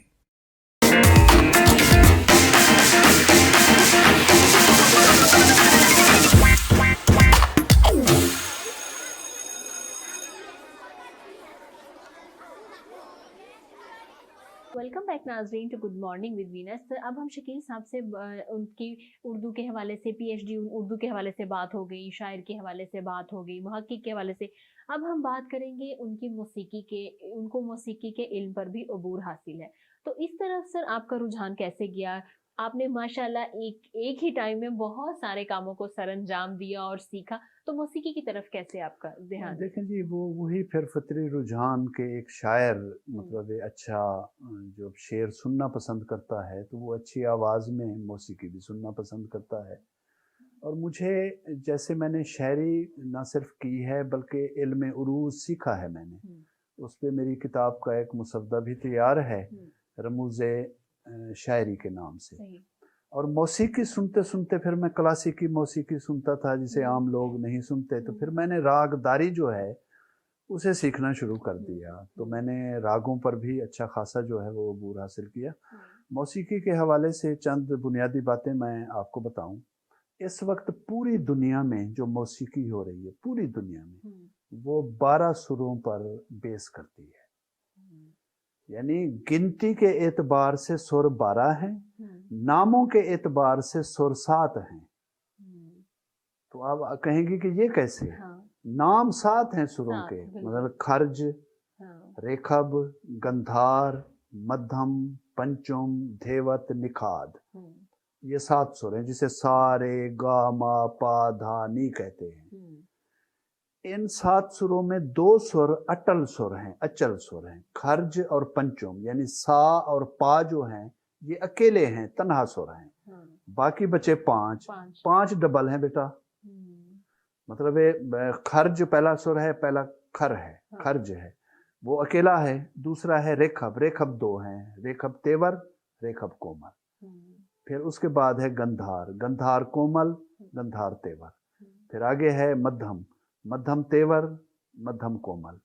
वेलकम बैक नाजरीन to good morning with Venus. अब हम शकील साहब से उनकी उर्दू के हवाले से पीएचडी उर्दू के हवाले से बात हो गई, शायर के हवाले से बात हो गई, मुहक्किक के हवाले से। अब हम बात करेंगे उनको मौसीकी के इल्म पर भी अबूर हासिल है। तो इस तरफ सर आपका रुझान कैसे गया? आपने माशाल्लाह एक ही टाइम में बहुत सारे कामों को सरअंजाम दिया और सीखा, तो मौसीकी की तरफ कैसे आपका ध्यान? देखें जी, वो वही फिर फितरी रुझान के एक शायर, हम्म, मतलब ये अच्छा जो शेर सुनना पसंद करता है तो वो अच्छी आवाज़ में मौसीकी भी सुनना पसंद करता है। और मुझे, जैसे मैंने शायरी ना सिर्फ की है बल्कि इल्म उरूज सीखा है मैंने, हम्म, उस पे मेरी किताब का एक मुसद्दा भी तैयार है, हम्म, रमूज़े शायरी के नाम से। सही। और मौसीकी सुनते सुनते फिर मैं क्लासिकी मौसीकी सुनता था जिसे हम्म, आम लोग नहीं सुनते, तो हम्म, फिर मैंने रागदारी जो है उसे सीखना शुरू कर हम्म, दिया। तो हम्म, मैंने रागों पर भी अच्छा खासा जो है वो अबूर हासिल किया। हम्म, मौसीकी के हवाले से चंद बुनियादी बातें मैं आपको बताऊं। इस वक्त पूरी दुनिया में जो मौसीकी हो रही है, पूरी दुनिया में, हम्म, वो 12 सुरों पर बेस करती है। हम्म, यानी गिनती के एतबार से सुर 12 हैं, हम्म, नामों के एतबार से सुर 7 हैं। हम्म, तो आप कहेंगे कि ये कैसे? हाँ, नाम 7 हैं सुरों के, 7 बिल्कुल। मतलब खर्ज, हाँ, रेखब, गंधार, मध्यम, पंचम, धेवत, निखाद। हम्म, ये 7 सुर हैं जिसे सा रे गा मा पा धा नी कहते हैं। हम्म, इन 7 सुरों में 2 सुर अटल सुर हैं, अचल सुर हैं, खर्ज और पंचम, यानी सा और पा जो हैं ये अकेले हैं, तन्हा सुर हैं। हाँ, बाकी बचे 5, 5। 5 डबल हैं बेटा। हम्म, मतलब ये खर्ज पहला सुर है, पहला खर है, हाँ, खर्ज है, वो अकेला है। दूसरा है रेखब, रेखब 2 हैं, रेखब तेवर, रेखब कोमल। हम्म, फिर उसके बाद है गंधार, गंधार कोमल, गंधार तेवर। फिर आगे है मध्यम, मध्यम तेवर, मध्यम कोमल।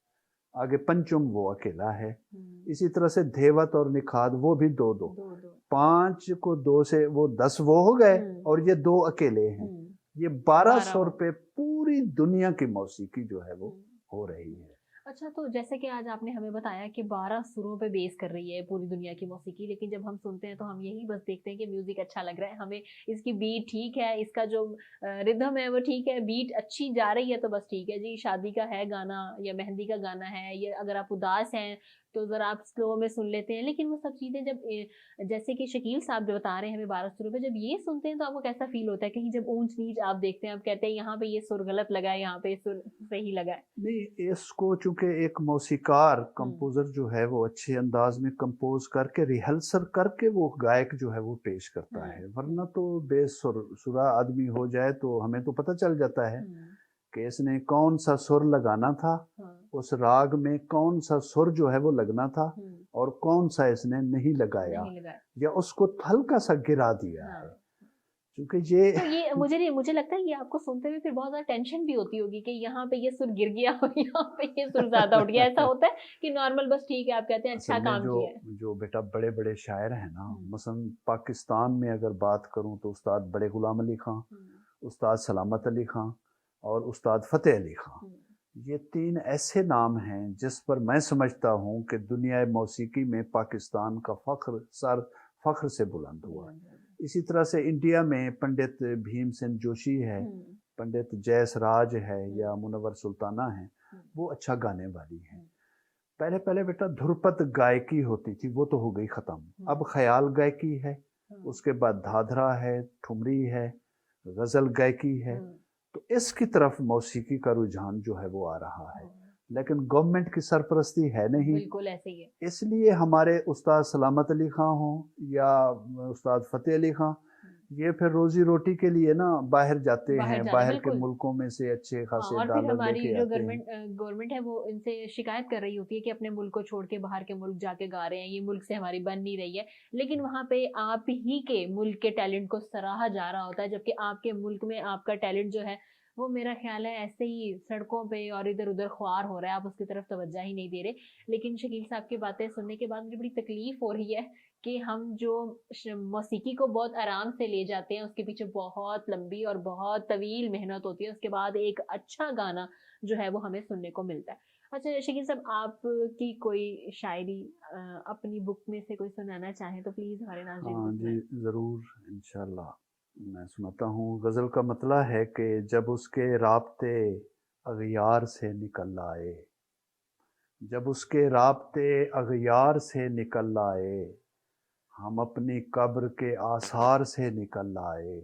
आगे पंचम, वो अकेला है। हम्म, इसी तरह से धेवत और निखाद, वो भी 2-2। 2-2। 5 को 2 से वो 10 वो हो गए, और ये 2 अकेले हैं। ये 12 12 सुर हो। पे पूरी दुनिया की मौसीकी जो है वो हम्म, हो रही है। अच्छा, तो जैसे कि आज आपने हमें बताया कि 12 सुरों पे बेस कर रही है पूरी दुनिया की मौसीकी, लेकिन जब हम सुनते हैं तो हम यही बस देखते हैं कि म्यूजिक अच्छा लग रहा है, हमें इसकी बीट ठीक है, इसका जो रिदम है वो ठीक है, बीट अच्छी जा रही है तो बस ठीक है जी। शादी का है गाना या मेहंदी का गाना है, या अगर आप उदास हैं तो जरा आप स्लो में सुन लेते हैं। लेकिन वो सब चीजें जब जैसे कि शकील साहब जो बता रहे हैं हमें 12 सुरों पे, जब ये सुनते हैं तो आपको कैसा फील होता है? कहीं जब ऊंच नीच आप देखते हैं, आप कहते हैं यहाँ पे ये सुर गलत लगा है, यहाँ पे सुर सही लगा है? नहीं, इसको चूंकि एक मौसीकार हम्म, कंपोजर जो है वो अच्छे अंदाज में कंपोज करके रिहर्सल करके वो गायक जो है वो पेश करता है, वरना तो बेसुरा आदमी हो जाए तो हमें तो पता चल जाता है हम्म, कि इसने कौन सा सुर लगाना था, हाँ, उस राग में कौन सा सुर जो है वो लगना था, हम्म, और कौन सा इसने नहीं लगाया, नहीं लगा है। या उसको हल्का सा गिरा दिया है। हाँ, क्योंकि ये तो ये मुझे लगता है ये आपको सुनते हुए फिर बहुत ज्यादा टेंशन भी होती होगी कि यहाँ पे ये सुर गिर गया और यहाँ पे ये सुर ज्यादा उठ गया। ऐसा होता है कि नॉर्मल बस ठीक है, आप कहते हैं अच्छा असल में काम जो किया है? जो बेटा बड़े बड़े शायर हैं ना, हम्म, मसलन पाकिस्तान में अगर बात करूं तो उस्ताद बड़े गुलाम अली खां, हम्म, उस्ताद सलामत अली खां और उस्ताद फतेह अली खां, हम्म, ये 3 ऐसे नाम हैं जिस पर मैं समझता हूं कि दुनिया मौसीकी में पाकिस्तान का फख्र से बुलंद हुआ। इसी तरह से इंडिया में पंडित भीमसेन जोशी है, हम्म, पंडित जयस राज है, या मुनव्वर सुल्ताना है, हम्म, वो अच्छा गाने वाली हैं। हम्म, पहले पहले बेटा ध्रुपद गायकी होती थी, वो तो हो गई खत्म। अब ख्याल गायकी है, हाँ, उसके बाद धाधरा है, ठुमरी है, गजल गायकी है। हम्म, तो इसकी तरफ मौसीकी का रुझान जो है वो आ रहा है, हाँ, लेकिन गवर्नमेंट की सरपरस्ती है नहीं। बिल्कुल ऐसे ही है। इसलिए हमारे उस्ताद सलामत अली खां हों या उस्ताद फतेह अली खां, ये फिर रोजी रोटी के लिए ना बाहर जाते बाहर हैं, जाते हैं बाहर के बिल्कुल। मुल्कों में से अच्छे हाँ, खासे और फिर डॉलर हमारी लेके जो आते हैं। गवर्नमेंट है वो इनसे शिकायत कर रही होती है कि अपने मुल्क को छोड़ के बाहर के मुल्क जाके गा रहे हैं, ये मुल्क से हमारी बन नहीं रही है। लेकिन वहां पे आप ही के मुल्क के टैलेंट को सराहा जा रहा होता है, जबकि आपके मुल्क में आपका टैलेंट जो है वो मेरा ख्याल है ऐसे ही सड़कों पे और इधर उधर ख्वार हो रहा है, आप उसकी तरफ तवज्जो ही नहीं दे रहे। लेकिन शकील साहब की बातें सुनने के बाद मुझे बड़ी तकलीफ हो रही है कि हम जो मौसीकी को बहुत आराम से ले जाते हैं, उसके पीछे बहुत लंबी और बहुत तवील मेहनत होती है, उसके बाद एक अच्छा गाना जो है वो हमें सुनने को मिलता है। अच्छा शकील साहब, आपकी कोई शायरी अपनी बुक में से कोई सुनाना चाहें तो प्लीज हमारे नाज़रीन को हाँ जी, सुनाएं। ज़रूर, इंशाल्लाह मैं सुनाता हूँ। गज़ल का मतला है कि जब उसके राब्ते अग़यार से निकल आए, जब उसके राब्ते अग़यार से निकल आए, हम अपनी कब्र के आसार से निकल आए,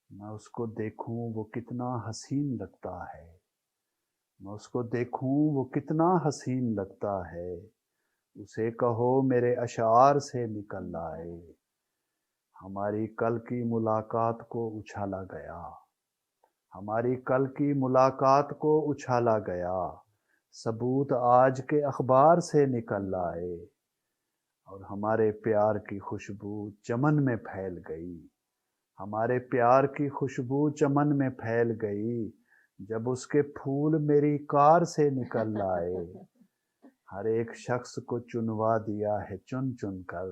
मैं उसको देखूं वो कितना हसीन लगता है, मैं उसको देखूं वो कितना हसीन लगता है, उसे कहो मेरे अशार से निकल आए। हमारी कल की मुलाकात को उछाला गया, हमारी कल की मुलाकात को उछाला गया, सबूत आज के अखबार से निकल आए, और हमारे प्यार की खुशबू चमन में फैल गई, हमारे प्यार की खुशबू चमन में फैल गई, जब उसके फूल मेरी कार से निकल आए। हर एक शख्स को चुनवा दिया है चुन चुन कर,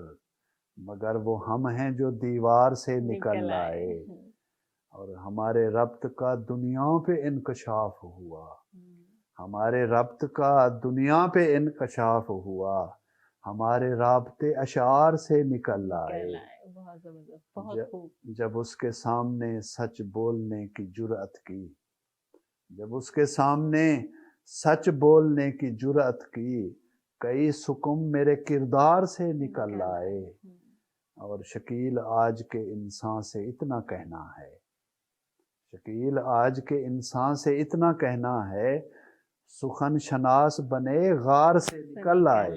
मगर वो हम हैं जो दीवार से निकल आए, और हमारे रब्त का दुनिया पे इंकशाफ हुआ, हमारे रब्त का दुनिया पे इंकशाफ हुआ, हमारे राब्ते अशार से निकल आए। बहुत जबरदस्त, बहुत खूब। जब उसके सामने सच बोलने की जुर्अत की, जब उसके सामने सच बोलने की जुर्अत की, कई सुकुम मेरे किरदार से निकल आए, और शकील आज के इंसान से इतना कहना है, शकील आज के इंसान से इतना कहना है, सुखन शनास बने गार से निकल आए।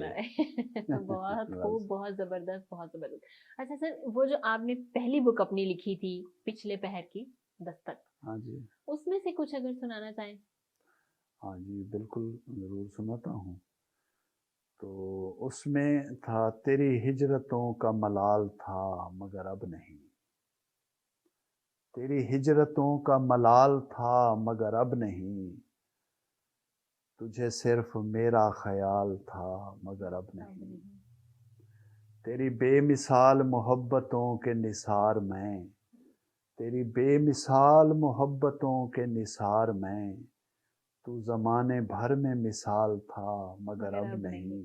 बहुत खूब, बहुत जबरदस्त, बहुत जबरदस्त। अच्छा सर, वो जो आपने पहली बुक अपनी लिखी थी पिछले पहर की दस्तक, हाँ जी, उसमें से कुछ अगर सुनाना चाहें। हाँ जी बिल्कुल, ज़रूर सुनाता हूँ। तो उसमें था, तेरी हिजरतों का मलाल था मगर अब नहीं, तेरी हिजरतों का मलाल था मगर अब नहीं, तुझे सिर्फ मेरा ख्याल था मगर अब नहीं, तेरी बेमिसाल मोहब्बतों के निसार में, तेरी बेमिसाल मोहब्बतों के निसार में, तू ज़माने भर में मिसाल था मगर अब नहीं,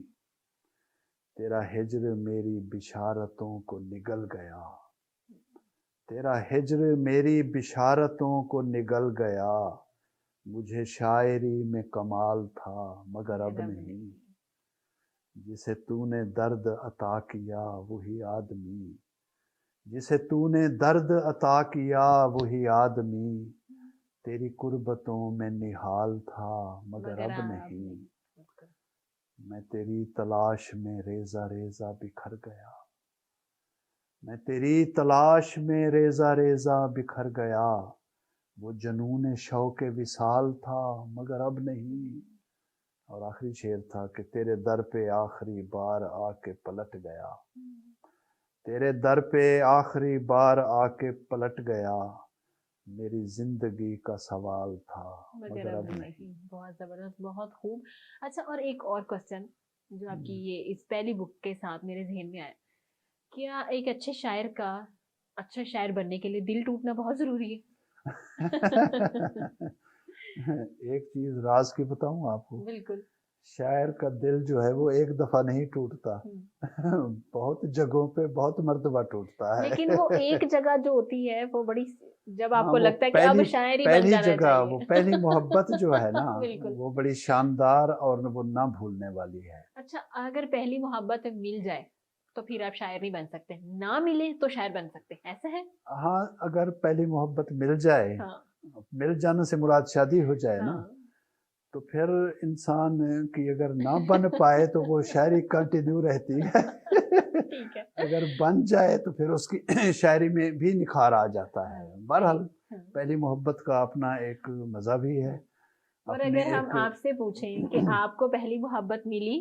तेरा हिज्र मेरी बिशारतों को निगल गया, तेरा हिज्र मेरी बिशारतों को निगल गया, मुझे शायरी में कमाल था मगर अब नहीं, जिसे तूने दर्द अता किया वही आदमी, जिसे तूने दर्द अता किया वही आदमी, तेरी कुर्बतों में निहाल था मगर अब नहीं, मैं तेरी तलाश में रेजा रेजा बिखर गया, मैं तेरी तलाश में रेजा रेजा बिखर गया, वो जनून शौक़ विसाल था मगर अब नहीं, और आखिरी शेर था कि तेरे दर पे आखिरी बार आके पलट गया, तेरे दर पे आखिरी बार आके पलट गया, मेरी जिंदगी का सवाल था मगर अब नहीं। बहुत जबरदस्त, बहुत खूब। अच्छा, और एक और क्वेश्चन जो आपकी ये इस पहली बुक के साथ मेरे जहन में आया, क्या एक अच्छे शायर का अच्छा शायर बनने के लिए दिल टूटना बहुत जरूरी है? एक चीज राज की बताऊं आपको, बिल्कुल। शायर का दिल जो है वो एक दफा नहीं टूटता, बहुत जगहों पे बहुत मर्तबा टूटता है। लेकिन वो एक जगह जो होती है वो बड़ी, जब हाँ, आपको लगता है कि अब शायरी बन पहली जाना जगह चाहिए। वो पहली मोहब्बत जो है ना बिल्कुल। वो बड़ी शानदार और वो ना भूलने वाली है। अच्छा, अगर पहली मोहब्बत मिल जाए तो फिर आप शायर नहीं बन सकते, ना मिले तो शायर बन सकते, ऐसा है? हाँ, अगर पहली मोहब्बत मिल जाए, हाँ, मिल जाने से मुराद शादी हो जाए ना, हाँ। तो फिर इंसान की अगर ना बन पाए तो वो शायरी कंटिन्यू रहती है। ठीक है। अगर बन जाए तो फिर उसकी शायरी में भी निखार आ जाता है। बहरहाल पहली मोहब्बत का अपना एक मज़ा भी है। और अगर हम आपसे पूछें कि आपको पहली मोहब्बत मिली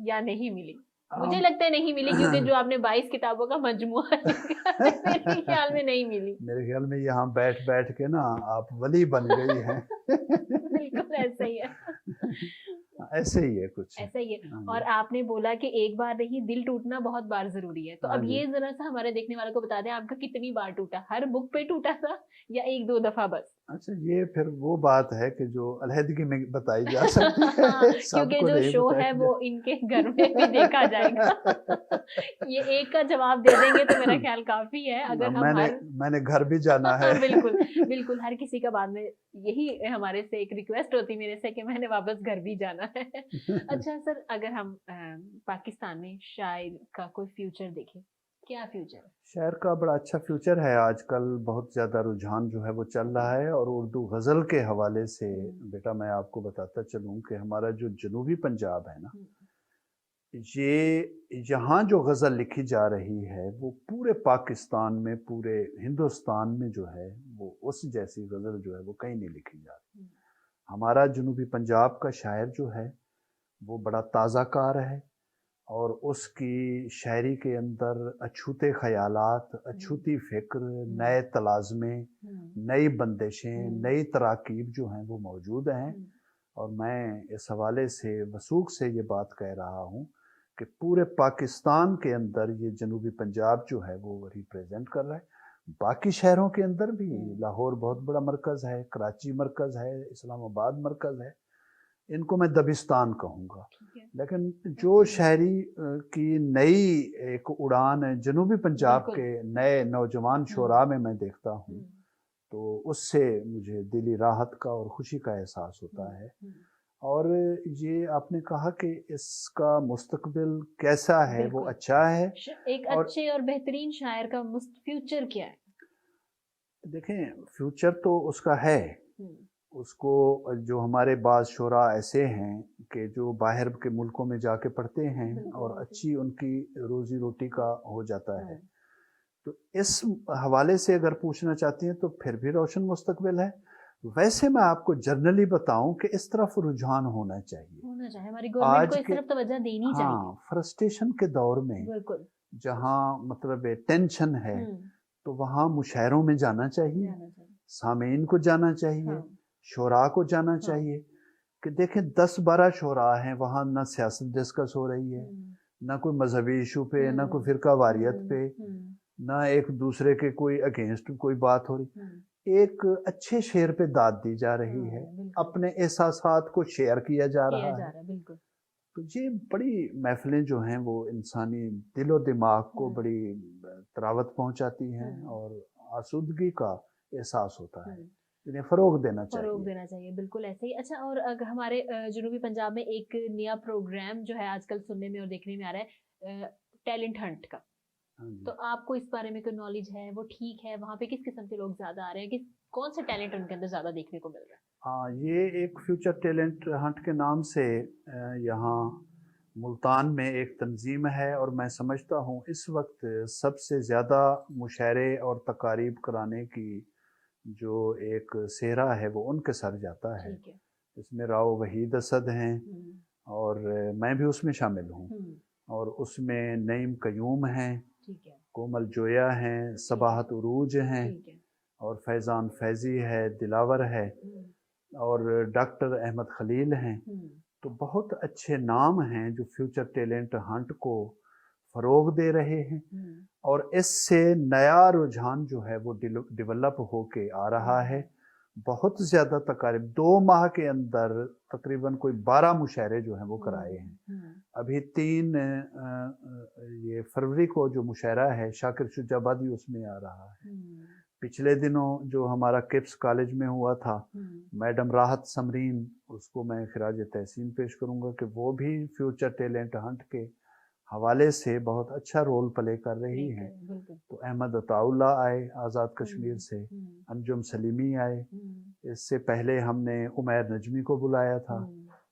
या नहीं मिली, मुझे लगता है नहीं मिली, क्योंकि जो आपने 22 किताबों का मजमुआ लिखा है, मेरे ख्याल में नहीं मिली। मेरे ख्याल में यहाँ बैठ बैठ के ना आप वली बन गई हैं। बिल्कुल ऐसा ही है। ऐसे ही है कुछ, ऐसा ही है। और आपने बोला कि एक बार नहीं, दिल टूटना बहुत बार जरूरी है, तो अब ये जरा सा हमारे देखने वालों को बता दें, आपका कितनी बार टूटा? हर बुक पे टूटा था या एक दो दफा बस? अच्छा, ये फिर वो बात है कि जो अलहदगी में बताई जा सकती है। क्योंकि जो शो है वो इनके घर में भी देखा जाएगा। ये एक का जवाब दे देंगे तो मेरा ख्याल काफी है। अगर हम मैंने घर भी जाना है। बिल्कुल बिल्कुल, हर किसी का बाद में यही हमारे से एक रिक्वेस्ट होती मेरे से कि मैंने वापस घर भी जाना है। अच्छा सर, अगर हम पाकिस्तान में शायर का कोई फ्यूचर देखें क्या फ्यूचर है? शायर का बड़ा अच्छा फ्यूचर है। आजकल बहुत ज़्यादा रुझान जो है वो चल रहा है। और उर्दू गज़ल के हवाले से बेटा मैं आपको बताता चलूँ कि हमारा जो जनूबी पंजाब है ना, ये यहाँ जो गज़ल लिखी जा रही है वो पूरे पाकिस्तान में, पूरे हिंदुस्तान में जो है वो उस जैसी गज़ल जो है वो कहीं नहीं लिखी जा रही। हमारा जनूबी पंजाब का शायर जो है वो बड़ा ताज़ा कार है और उसकी शायरी के अंदर अछूते ख़यालात, अछूती फ़िक्र, नए तलाज़मे, नई बंदिशें, नई तराकीब जो हैं वो मौजूद हैं। और मैं इस हवाले से वसूख से ये बात कह रहा हूँ कि पूरे पाकिस्तान के अंदर ये जनूबी पंजाब जो है वो रिप्रेजेंट कर रहा है। बाकी शहरों के अंदर भी लाहौर बहुत बड़ा मरकज़ है, कराची मरकज़ है, इस्लामाबाद मरकज़ है, इनको मैं दबिस्तान कहूँगा। लेकिन जो शायरी की नई एक उड़ान है जनूबी पंजाब के नए नौजवान शोरा में मैं देखता हूँ, तो उससे मुझे दिली राहत का और खुशी का एहसास होता है। और ये आपने कहा कि इसका मुस्तकबिल कैसा है, वो अच्छा है। एक अच्छे और बेहतरीन शायर का फ्यूचर क्या है? देखें, फ्यूचर तो उसका है। उसको जो हमारे बाज़ शोरा ऐसे हैं कि जो बाहर के मुल्कों में जाके पढ़ते हैं और अच्छी उनकी रोज़ी रोटी का हो जाता है, तो इस हवाले से अगर पूछना चाहती हैं तो फिर भी रोशन मुस्तकबिल है। वैसे मैं आपको जनरली बताऊं कि इस तरफ रुझान होना चाहिए, हमारी गवर्नमेंट को इस तरफ तवज्जो देनी चाहिए। हाँ, फ्रस्ट्रेशन के दौर में बिल्कुल, जहाँ मतलब टेंशन है तो वहाँ मुशायरों में जाना चाहिए, सामीन को जाना चाहिए, शोरा को जाना चाहिए कि देखें 10-12 शोरा हैं वहाँ, ना सियासत डिस्कस हो रही है, ना कोई मजहबी इशू पे, ना कोई फिरका वारियत पे, ना एक दूसरे के कोई अगेंस्ट कोई बात हो रही। एक अच्छे शेर पे दाद दी जा रही है, अपने एहसासात को शेयर किया जा रहा है। तो ये बड़ी महफिलें जो हैं वो इंसानी दिलो दिमाग को बड़ी तरावत पहुंचाती हैं और आसूदगी का एहसास होता है। इन्हें फ़रोग देना चाहिए। बिल्कुल ऐसे ही। अच्छा, और अगर हमारे जनूबी पंजाब में एक नया प्रोग्राम जो है आजकल सुनने में और देखने में आ रहा है, टैलेंट हंट का, तो आपको इस बारे में कोई नॉलेज है? वो ठीक है? वहाँ पे किस किस्म के लोग ज्यादा आ रहे हैं? कौन सा टैलेंट उनके अंदर ज्यादा देखने को मिल रहा है? हाँ, ये एक फ्यूचर टैलेंट हंट के नाम से यहाँ मुल्तान में एक तंजीम है और मैं समझता हूँ इस वक्त सबसे ज़्यादा मुशायरे और तकारीब कराने की जो एक सेहरा है वो उनके सर जाता है। इसमें राव वहीद असद हैं और मैं भी उसमें शामिल हूँ, और उसमें नईम कयूम हैं, कोमल जोया हैं, सबाहत उरूज हैं, और फैज़ान फैज़ी है, दिलावर है, और डॉक्टर अहमद खलील हैं। तो बहुत अच्छे नाम हैं जो फ्यूचर टैलेंट हंट को फ़रोग दे रहे हैं और इससे नया रुझान जो है वो डेवलप होके आ रहा है। बहुत ज़्यादा तकारीब 2 माह के अंदर तकरीबन कोई 12 मुशायरे जो हैं वो कराए हैं। अभी 3 ये फरवरी को जो मुशायरा है शाकिर शुजाबादी उसमें आ रहा है। पिछले दिनों जो हमारा किप्स कॉलेज में हुआ था, मैडम राहत समरीन, उसको मैं खिराज तहसीन पेश करूँगा कि वो भी फ्यूचर टैलेंट हंट के हवाले से बहुत अच्छा रोल प्ले कर रही हैं। तो अहमद अताउल्ला आए आज़ाद कश्मीर से, अंजुम सलीमी आए, इससे पहले हमने उमैर नजमी को बुलाया था,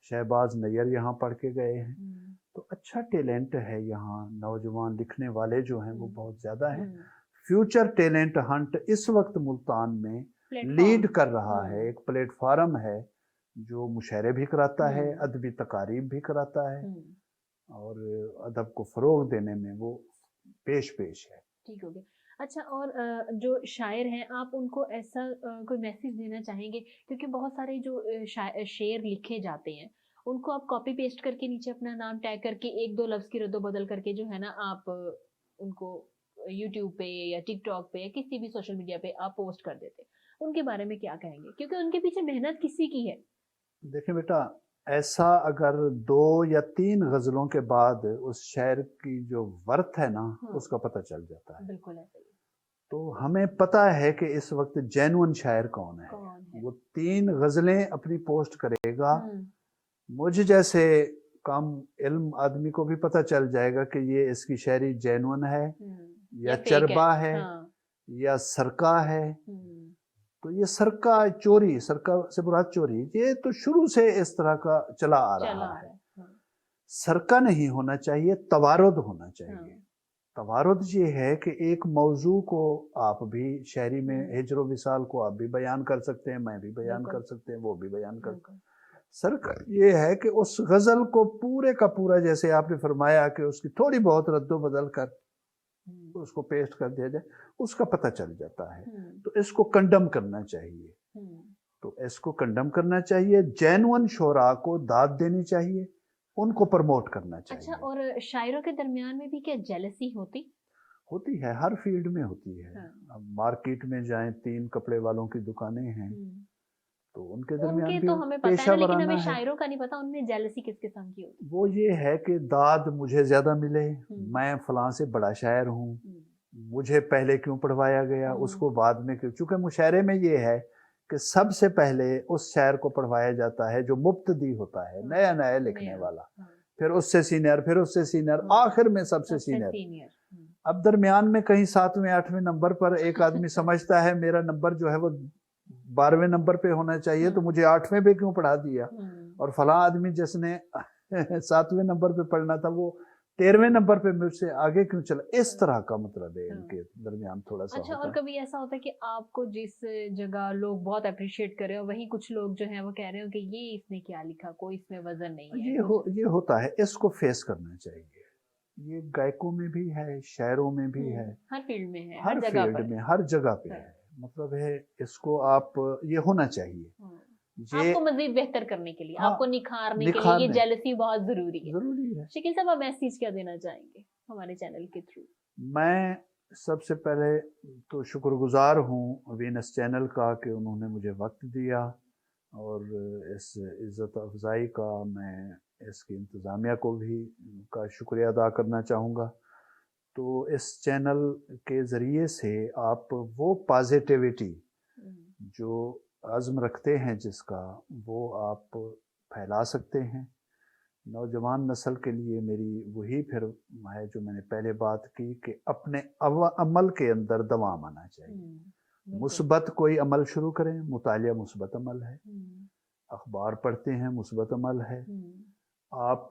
शहबाज नैयर यहाँ पढ़ के गए हैं। तो अच्छा टैलेंट है यहाँ, नौजवान लिखने वाले जो हैं वो बहुत ज़्यादा हैं। फ्यूचर टैलेंट हंट इस वक्त मुल्तान में लीड कर रहा है, एक प्लेटफार्म है जो मुशायरे भी कराता है, अदबी तकारीब भी कराता है और अदब को फ़रोग देने में वो पेश है। ठीक हो गया। अच्छा, और जो शायर हैं आप उनको ऐसा कोई मैसेज देना चाहेंगे? क्योंकि बहुत सारे जो शेर लिखे जाते हैं उनको आप कॉपी पेस्ट करके नीचे अपना नाम टैग करके 1-2 लफ्ज़ की रद्दो बदल करके जो है ना आप उनको यूट्यूब पे या टिकटॉक पे या किसी भी सोशल मीडिया पे आप पोस्ट कर देते हैं। उनके बारे में क्या कहेंगे? क्योंकि उनके पीछे मेहनत किसी की है। देखिए बेटा, ऐसा अगर 2 या 3 गज़लों के बाद उस शायर की जो वर्थ है ना उसका पता चल जाता है। बिल्कुल ऐसा ही। तो हमें पता है कि इस वक्त जेन्युइन शायर कौन है। वो 3 गज़लें अपनी पोस्ट करेगा, मुझ जैसे कम इल्म आदमी को भी पता चल जाएगा कि ये इसकी शायरी जेन्युइन है या fake है। चरबा है हाँ। या सरका है। तो ये सरका चोरी, सरका से मुराद चोरी, ये तो शुरू से इस तरह का चला आ रहा है। सरका नहीं होना चाहिए, तवारुद होना चाहिए। तवारुद ये है कि एक मौजू को आप भी शहरी में हिजरो विसाल को आप भी बयान कर सकते हैं, मैं भी बयान कर सकते हैं, वो भी बयान कर। सरका ये है कि उस गजल को पूरे का पूरा, जैसे आपने फरमाया कि उसकी थोड़ी बहुत रद्दो बदल कर उसको पेस्ट कर दिया जाए, उसका पता चल जाता है। तो इसको कंडम करना चाहिए, तो इसको कंडम करना चाहिए। जेन्युइन शोरा को दाद देनी चाहिए, उनको प्रमोट करना चाहिए। अच्छा, और शायरों के दरमियान में भी क्या जेलसी होती है, हर फील्ड में होती है। अब मार्केट में जाएं, 3 कपड़े वालों की दुकानें हैं, तो उनके दरमियान उनके भी तो हमें पता है पेशा ना, लेकिन वराना हमें है। शायरों का नहीं पता उनमें जेलसी किस किस्म की होती वो ये है कि दाद मुझे ज्यादा मिले, मैं फलां से बड़ा शायर हूँ, है। मुझे पहले क्यों पढ़वाया गया, उसको बाद में क्यों। चूंकि मुशायरे में ये है कि सबसे पहले उस शायर को पढ़वाया जाता है जो मुब्तदी होता है, नया नया लिखने वाला, फिर उससे सीनियर, फिर उससे सीनियर, आखिर में सबसे सीनियर। अब दरमियान में कहीं 7वें 8वें नंबर पर एक आदमी समझता है मेरा नंबर जो है वो 12वें नंबर पे होना चाहिए, तो मुझे 8वें पे क्यों पढ़ा दिया, और फला आदमी जिसने 7वें नंबर पे पढ़ना था वो 13वें नंबर पे मुझसे आगे क्यों चला। इस तरह का मतलब है इनके दरमियान थोड़ा सा अच्छा, होता और कभी ऐसा होता है कि आपको जिस जगह लोग बहुत अप्रिशिएट कर रहे हो, वहीं कुछ लोग जो हैं वो कह रहे हो कि ये इसने क्या लिखा, कोई इसमें वजन नहीं है। ये होता है, इसको फेस करना चाहिए। ये गायकों में भी है, शायरों में भी है, हर फील्ड में है, हर फील्ड में, हर जगह पे है। मतलब है इसको आप, ये होना चाहिए। आपको मजीद बेहतर करने के लिए, आपको निखारने के लिए ये जेलसी बहुत जरूरी है। शकील साहब, आप मैसेज क्या देना चाहेंगे हमारे चैनल के थ्रू? मैं सबसे पहले तो शुक्रगुजार हूँ वीनस चैनल का कि उन्होंने मुझे वक्त दिया, और इस इज़्ज़त अफजाई का मैं इसकी इंतज़ामिया को भी का शुक्रिया अदा करना चाहूँगा। तो इस चैनल के ज़रिए से आप वो पॉजिटिविटी जो अज़्म रखते हैं जिसका, वो आप फैला सकते हैं। नौजवान नस्ल के लिए मेरी वही फिर है जो मैंने पहले बात की कि अपने अमल के अंदर दवाम आना चाहिए। मुस्बत कोई अमल शुरू करें, मुतालिया मुस्बत अमल है, अखबार पढ़ते हैं मुस्बत अमल है, आप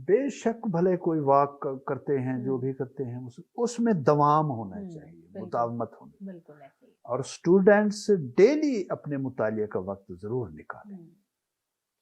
बेशक भले कोई वाक करते हैं, जो भी करते हैं उसमें दवाम होना चाहिए, मुतावमत होनी। और स्टूडेंट्स डेली अपने मुतालिया का वक्त जरूर निकालें।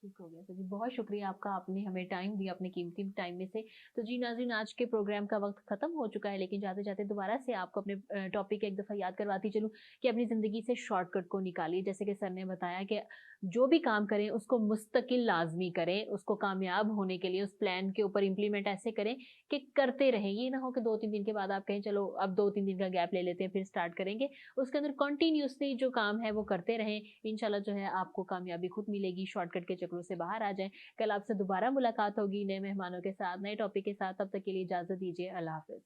ठीक हो गया। तो जी बहुत शुक्रिया आपका, आपने हमें टाइम दिया अपने कीमती टाइम में से। तो जी नाज़रीन, आज के प्रोग्राम का वक्त खत्म हो चुका है, लेकिन जाते जाते दोबारा से आपको अपने टॉपिक एक दफ़ा याद करवाती चलूँ कि अपनी ज़िंदगी से शॉर्टकट को निकालिए। जैसे कि सर ने बताया कि जो भी काम करें उसको मुस्तकिल लाजमी करें, उसको कामयाब होने के लिए उस प्लान के ऊपर इम्प्लीमेंट ऐसे करें कि करते रहें। ये ना हो कि 2-3 दिन के बाद आप कहें चलो अब 2-3 दिन का गैप ले लेते हैं फिर स्टार्ट करेंगे। उसके अंदर कंटिन्यूसली जो काम है वो करते रहें, इंशाल्लाह जो है आपको कामयाबी खुद मिलेगी। शॉर्टकट के चक्रों से बाहर आ जाएं। कल आपसे दोबारा मुलाकात होगी नए मेहमानों के साथ, नए टॉपिक के साथ। तब तक के लिए इजाजत दीजिए, अल्लाह हाफिज।